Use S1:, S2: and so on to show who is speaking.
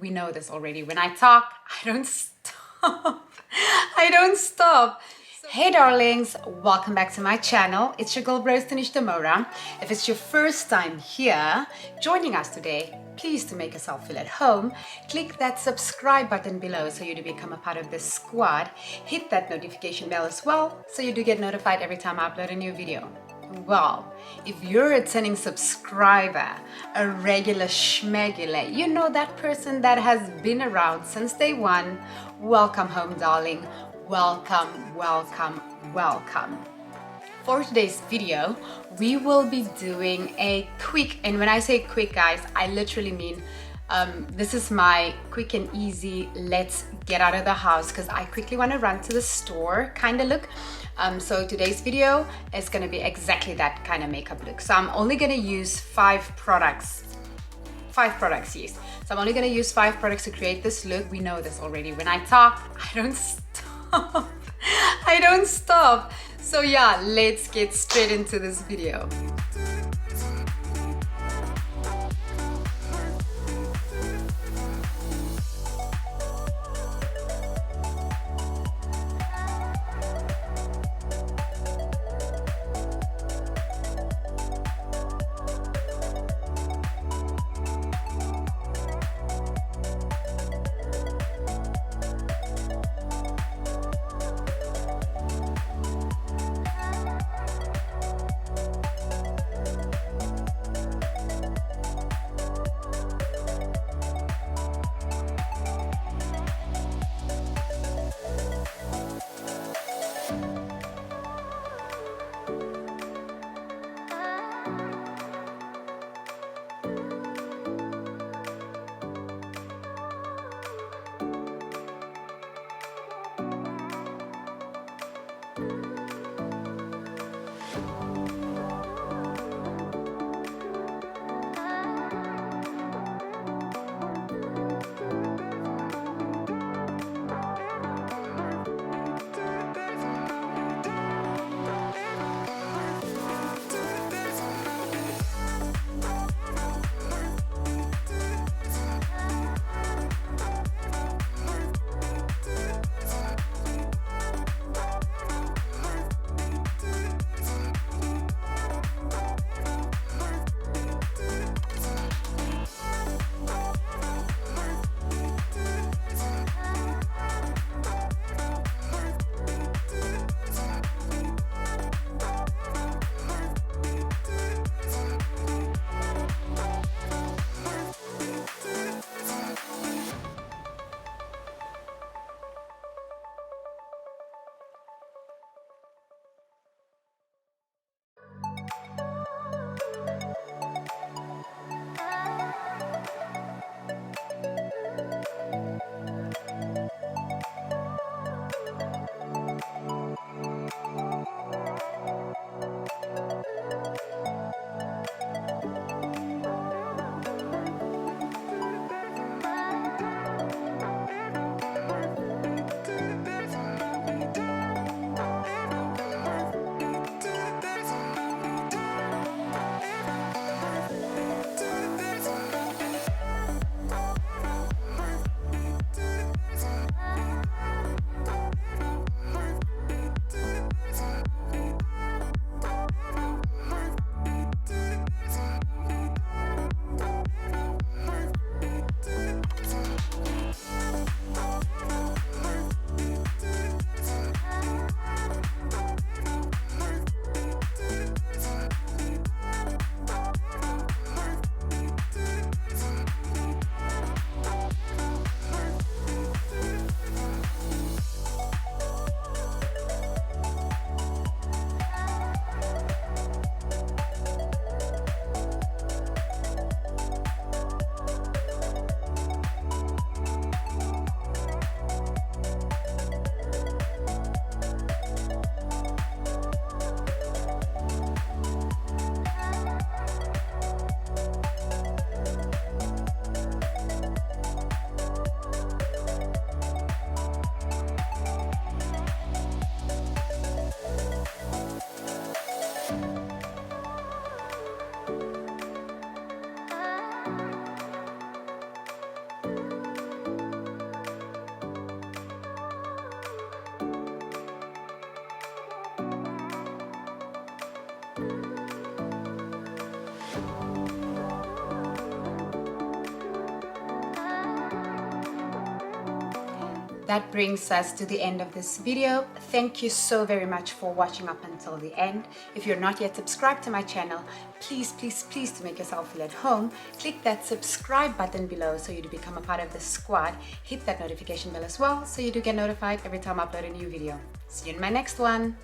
S1: We know this already. When I talk, I don't stop. I don't stop. Hey darlings, welcome back to my channel. It's your girl bros Diniz De Moura. If it's your first time here joining us today, please to make yourself feel at home, click that subscribe button below so you do become a part of this squad. Hit that notification bell as well so you do get notified every time I upload a new video. Well, if you're a returning subscriber, a regular schmegular, you know that person that has been around since day one, welcome home, darling. Welcome, welcome, welcome. For today's video, we will be doing a quick, and when I say quick, guys, I literally mean this is my quick and easy let's get out of the house because I quickly want to run to the store kind of look. So today's video is going to be exactly that kind of makeup look. So I'm only going to use five products, yes. So I'm only going to use 5 products to create this look. We know this already. When I talk, I don't stop. I don't stop. So yeah, let's get straight into this video. that brings us to the end of this video. Thank you so very much for watching up until the end. If you're not yet subscribed to my channel, please to make yourself feel at home, click that subscribe button below so you do become a part of the squad. Hit that notification bell as well so you do get notified every time I upload a new video. See you in my next one.